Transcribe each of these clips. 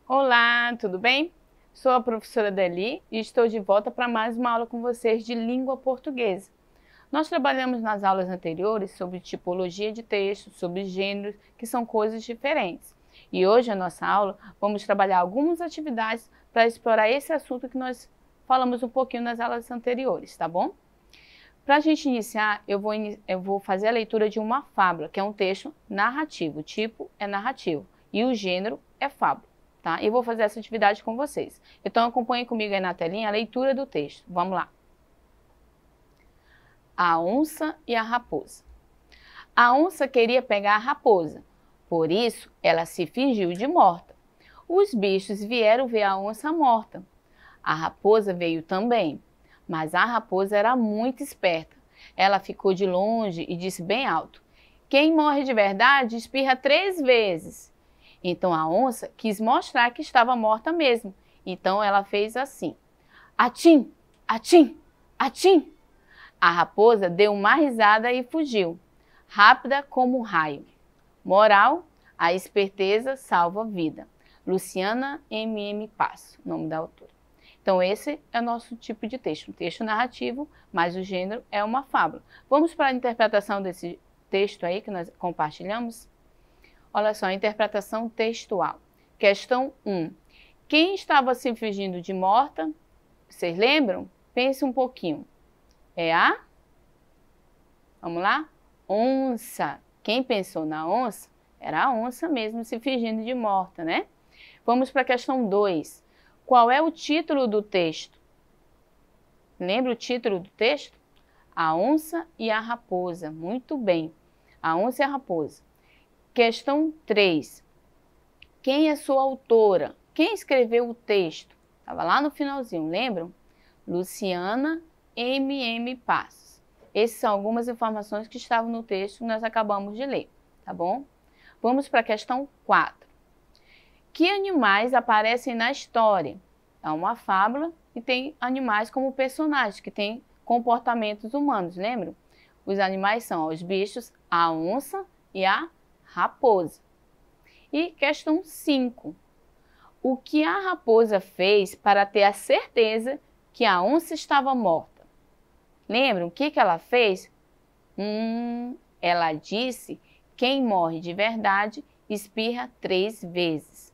Olá, tudo bem? Sou a professora Deli e estou de volta para mais uma aula com vocês de língua portuguesa. Nós trabalhamos nas aulas anteriores sobre tipologia de texto, sobre gêneros, que são coisas diferentes. E hoje, na nossa aula, vamos trabalhar algumas atividades para explorar esse assunto que nós falamos um pouquinho nas aulas anteriores, tá bom? Para a gente iniciar, eu vou fazer a leitura de uma fábula, que é um texto narrativo. O tipo é narrativo e o gênero é fábula. Tá? E vou fazer essa atividade com vocês. Então, acompanhem comigo aí na telinha a leitura do texto. Vamos lá. A onça e a raposa. A onça queria pegar a raposa, por isso ela se fingiu de morta. Os bichos vieram ver a onça morta. A raposa veio também, mas a raposa era muito esperta. Ela ficou de longe e disse bem alto: "Quem morre de verdade espirra 3 vezes. Então a onça quis mostrar que estava morta mesmo. Então ela fez assim: atim, atim, atim. A raposa deu uma risada e fugiu, rápida como um raio. Moral: a esperteza salva a vida. Luciana M.M. Passo, nome da autora. Então esse é o nosso tipo de texto, um texto narrativo, mas o gênero é uma fábula. Vamos para a interpretação desse texto aí que nós compartilhamos? Olha só, a interpretação textual. Questão 1. Quem estava se fingindo de morta? Vocês lembram? Pense um pouquinho. É a? Vamos lá? Onça. Quem pensou na onça? Era a onça mesmo se fingindo de morta, né? Vamos para a questão 2. Qual é o título do texto? Lembra o título do texto? A onça e a raposa. Muito bem. A onça e a raposa. Questão 3. Quem é sua autora? Quem escreveu o texto? Estava lá no finalzinho, lembram? Luciana M.M. Passos. Essas são algumas informações que estavam no texto que nós acabamos de ler, tá bom? Vamos para a questão 4. Que animais aparecem na história? É uma fábula e tem animais como personagens, que têm comportamentos humanos, lembram? Os animais são os bichos, a onça e a raposa. E questão 5. O que a raposa fez para ter a certeza que a onça estava morta? Lembram o que ela fez? Ela disse: quem morre de verdade espirra 3 vezes.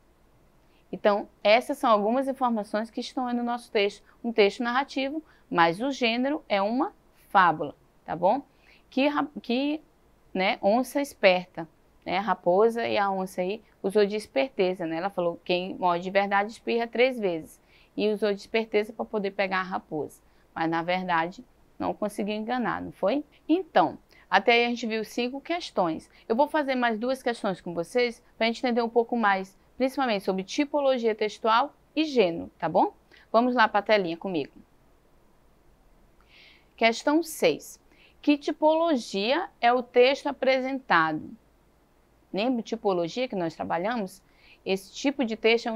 Então, essas são algumas informações que estão aí no nosso texto. Um texto narrativo, mas o gênero é uma fábula, tá bom? Onça esperta. A raposa e a onça aí usou de esperteza, né? Ela falou: quem morre de verdade espirra 3 vezes. E usou de esperteza para poder pegar a raposa. Mas, na verdade, não conseguiu enganar, não foi? Então, até aí a gente viu 5 questões. Eu vou fazer mais 2 questões com vocês para a gente entender um pouco mais, principalmente sobre tipologia textual e gênero, tá bom? Vamos lá para a telinha comigo. Questão 6. Que tipologia é o texto apresentado? Lembra tipologia que nós trabalhamos? Esse tipo de texto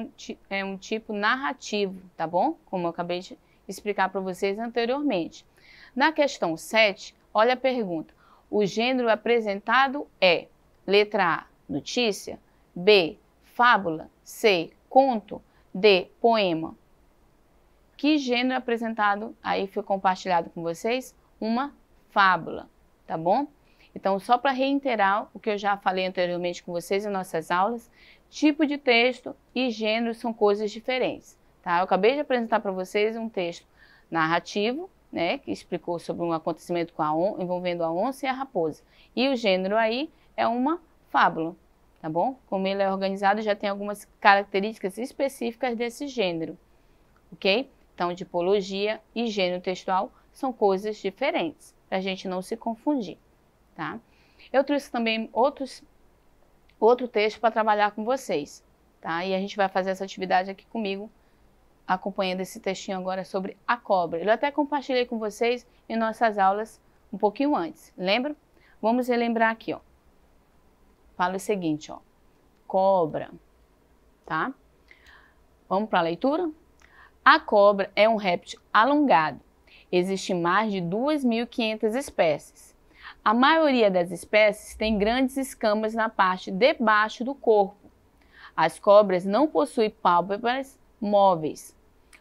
é um tipo narrativo, tá bom? Como eu acabei de explicar para vocês anteriormente. Na questão 7, olha a pergunta. O gênero apresentado é: letra A, notícia, B, fábula, C, conto, D, poema. Que gênero apresentado aí foi compartilhado com vocês? Uma fábula, tá bom? Então, só para reiterar o que eu já falei anteriormente com vocês em nossas aulas, tipo de texto e gênero são coisas diferentes, tá? Eu acabei de apresentar para vocês um texto narrativo, né, que explicou sobre um acontecimento envolvendo a onça e a raposa. E o gênero aí é uma fábula, tá bom? Como ele é organizado, já tem algumas características específicas desse gênero, ok? Então, tipologia e gênero textual são coisas diferentes, para a gente não se confundir. Tá? Eu trouxe também outro texto para trabalhar com vocês, tá? E a gente vai fazer essa atividade aqui comigo, acompanhando esse textinho agora sobre a cobra. Eu até compartilhei com vocês em nossas aulas um pouquinho antes, lembra? Vamos relembrar aqui, ó. Fala o seguinte, ó. Cobra, tá? Vamos para a leitura? A cobra é um réptil alongado. Existem mais de 2.500 espécies. A maioria das espécies tem grandes escamas na parte de baixo do corpo. As cobras não possuem pálpebras móveis.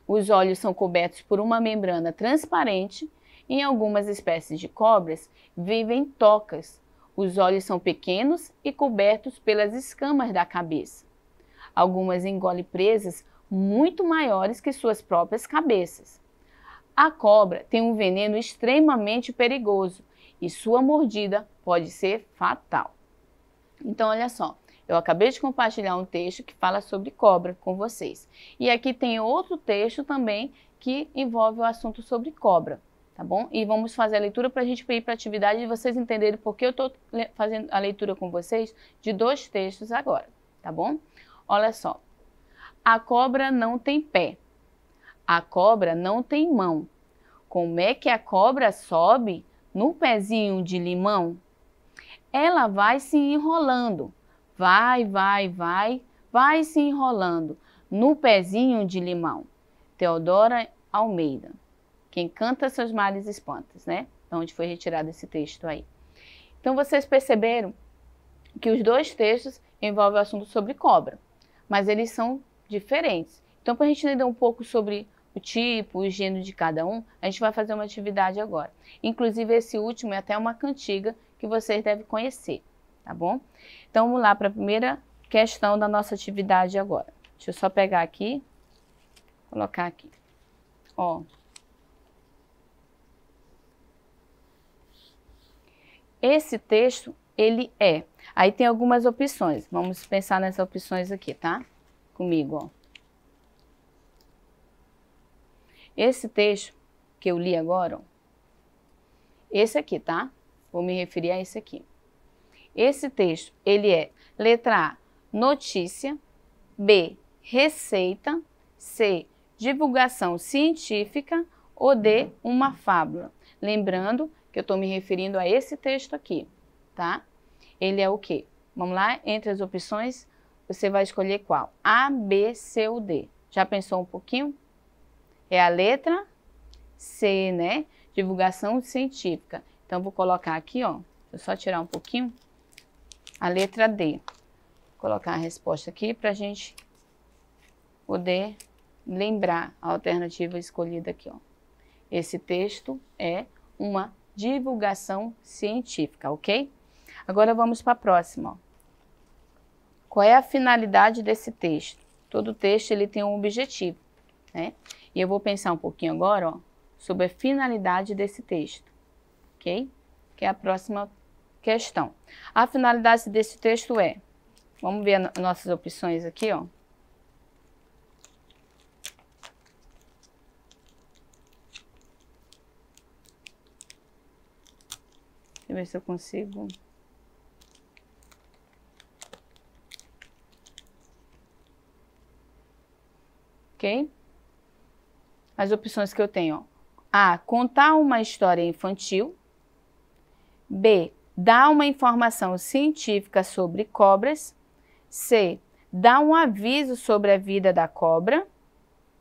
Os olhos são cobertos por uma membrana transparente. Em algumas espécies de cobras, vivem tocas. Os olhos são pequenos e cobertos pelas escamas da cabeça. Algumas engolem presas muito maiores que suas próprias cabeças. A cobra tem um veneno extremamente perigoso e sua mordida pode ser fatal. Então, olha só, eu acabei de compartilhar um texto que fala sobre cobra com vocês. E aqui tem outro texto também que envolve o assunto sobre cobra, tá bom? E vamos fazer a leitura para a gente ir para a atividade e vocês entenderem porque eu estou fazendo a leitura com vocês de 2 textos agora, tá bom? Olha só. A cobra não tem pé. A cobra não tem mão. Como é que a cobra sobe no pezinho de limão? Ela vai se enrolando. Vai se enrolando no pezinho de limão. Teodora Almeida. Quem canta seus males espantas, né? De onde foi retirado esse texto aí. Então, vocês perceberam que os 2 textos envolvem o assunto sobre cobra, mas eles são diferentes. Então, para a gente entender um pouco sobre o tipo, o gênero de cada um, a gente vai fazer uma atividade agora. Inclusive, esse último é até uma cantiga que vocês devem conhecer, tá bom? Então, vamos lá para a primeira questão da nossa atividade agora. Deixa eu só pegar aqui, colocar aqui. Ó. Esse texto, ele é... Aí tem algumas opções. Vamos pensar nessas opções aqui, tá? Comigo, ó. Esse texto que eu li agora, ó, esse aqui, tá? Vou me referir a esse aqui. Esse texto, ele é letra A, notícia, B, receita, C, divulgação científica ou D, uma fábula. Lembrando que eu estou me referindo a esse texto aqui, tá? Ele é o quê? Vamos lá? Entre as opções, você vai escolher qual? A, B, C ou D. Já pensou um pouquinho? É a letra C, né? Divulgação científica. Então, vou colocar aqui, ó. Deixa eu só tirar um pouquinho. A letra D. Vou colocar a resposta aqui para a gente poder lembrar a alternativa escolhida aqui, ó. Esse texto é uma divulgação científica, ok? Agora vamos para a próxima, ó. Qual é a finalidade desse texto? Todo texto ele tem um objetivo, né? E eu vou pensar um pouquinho agora, ó, sobre a finalidade desse texto, ok? Que é a próxima questão. A finalidade desse texto é, vamos ver as nossas opções aqui, ó. Deixa eu ver se eu consigo. Ok? As opções que eu tenho, ó. A, contar uma história infantil. B, dar uma informação científica sobre cobras. C, dar um aviso sobre a vida da cobra,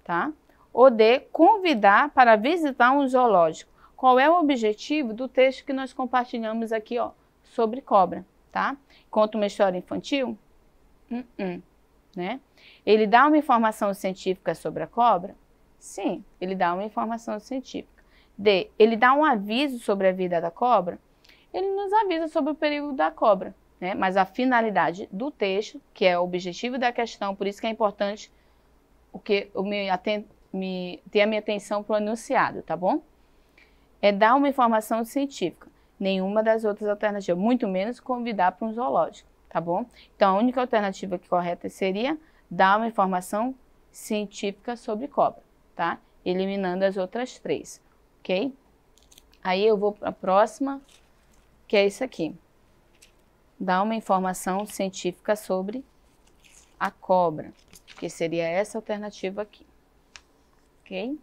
tá? Ou D, convidar para visitar um zoológico. Qual é o objetivo do texto que nós compartilhamos aqui, ó, sobre cobra, tá? Conta uma história infantil? Né? Ele dá uma informação científica sobre a cobra? Sim, ele dá uma informação científica. D, ele dá um aviso sobre a vida da cobra? Ele nos avisa sobre o perigo da cobra, né? Mas a finalidade do texto, que é o objetivo da questão, por isso que é importante ter a minha atenção para o enunciado, tá bom? É dar uma informação científica. Nenhuma das outras alternativas, muito menos convidar para um zoológico, tá bom? Então, a única alternativa correta seria dar uma informação científica sobre cobra, tá? Eliminando as outras 3, ok? Aí eu vou para a próxima, que é isso aqui. Dar uma informação científica sobre a cobra, que seria essa alternativa aqui, ok?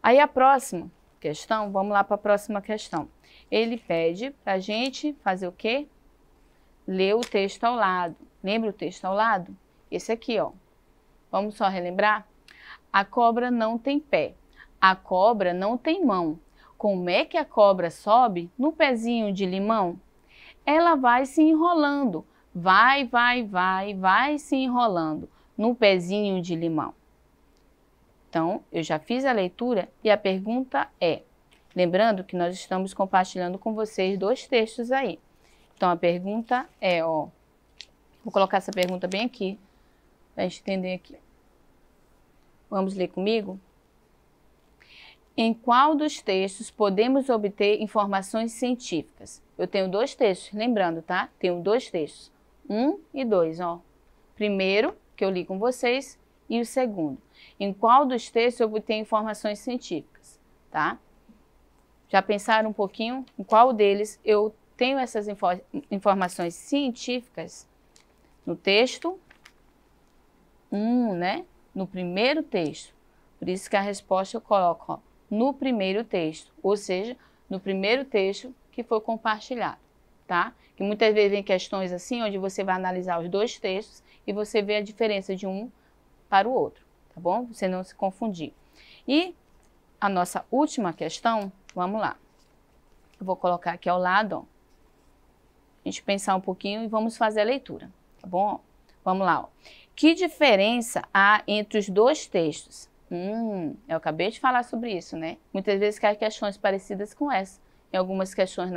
Aí a próxima questão, vamos lá para a próxima questão. Ele pede para a gente fazer o quê? Ler o texto ao lado. Lembra o texto ao lado? Esse aqui, ó. Vamos só relembrar? A cobra não tem pé. A cobra não tem mão. Como é que a cobra sobe no pezinho de limão? Ela vai se enrolando. vai se enrolando no pezinho de limão. Então, eu já fiz a leitura e a pergunta é, lembrando que nós estamos compartilhando com vocês 2 textos aí. Então, a pergunta é, ó, vou colocar essa pergunta bem aqui, para a gente entender aqui. Vamos ler comigo? Em qual dos textos podemos obter informações científicas? Eu tenho 2 textos, lembrando, tá? Tenho 2 textos, 1 e 2, ó. Primeiro, que eu li com vocês, e o segundo. Em qual dos textos eu obtenho informações científicas, tá? Já pensaram um pouquinho em qual deles eu tenho essas informações científicas? No texto 1, né? No primeiro texto. Por isso que a resposta eu coloco, ó, no primeiro texto, ou seja, no primeiro texto que foi compartilhado, tá? Que muitas vezes vem questões assim, onde você vai analisar os 2 textos e você vê a diferença de um para o outro, tá bom? Você não se confundir. E a nossa última questão, vamos lá. Eu vou colocar aqui ao lado, ó. A gente pensar um pouquinho e vamos fazer a leitura, tá bom? Vamos lá, ó. Que diferença há entre os 2 textos? Eu acabei de falar sobre isso, né? Muitas vezes caem questões parecidas com essa, em algumas questões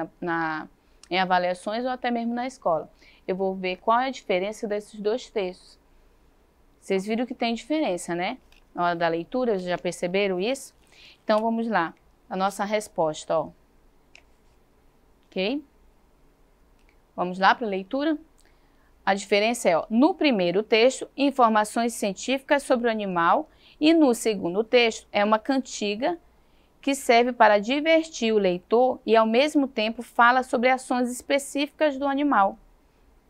em avaliações ou até mesmo na escola. Eu vou ver qual é a diferença desses 2 textos. Vocês viram que tem diferença, né? Na hora da leitura, já perceberam isso? Então, vamos lá. A nossa resposta, ó. Ok? Vamos lá para a leitura? A diferença é, ó, no primeiro texto, informações científicas sobre o animal e no segundo texto é uma cantiga que serve para divertir o leitor e ao mesmo tempo fala sobre ações específicas do animal.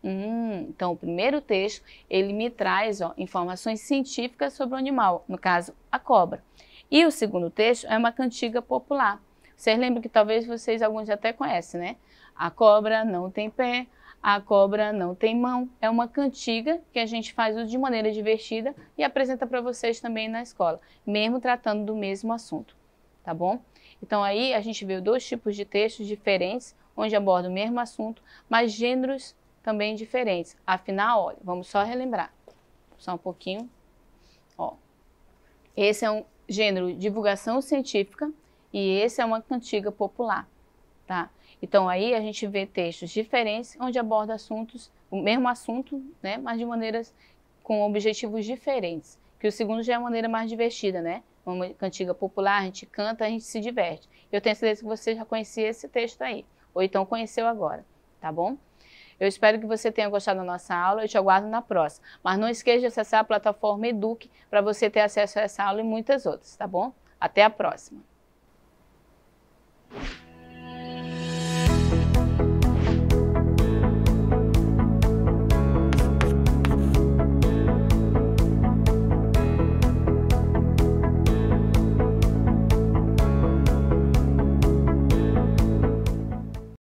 Então, o primeiro texto, ele me traz, ó, informações científicas sobre o animal, no caso, a cobra. E o segundo texto é uma cantiga popular. Vocês lembram que talvez vocês, alguns até conhecem, né? A cobra não tem pé, a cobra não tem mão. É uma cantiga que a gente faz de maneira divertida e apresenta para vocês também na escola, mesmo tratando do mesmo assunto, tá bom? Então, aí a gente vê 2 tipos de textos diferentes, onde abordam o mesmo assunto, mas gêneros também diferentes. Afinal, olha, vamos só relembrar. Só um pouquinho. Ó. Esse é um gênero de divulgação científica e esse é uma cantiga popular, tá? Então, aí a gente vê textos diferentes, onde aborda assuntos, o mesmo assunto, né? Mas de maneiras com objetivos diferentes. Que o segundo já é uma maneira mais divertida, né? Uma cantiga popular, a gente canta, a gente se diverte. Eu tenho certeza que você já conhecia esse texto aí, ou então conheceu agora, tá bom? Eu espero que você tenha gostado da nossa aula, eu te aguardo na próxima. Mas não esqueça de acessar a plataforma Eduque para você ter acesso a essa aula e muitas outras, tá bom? Até a próxima!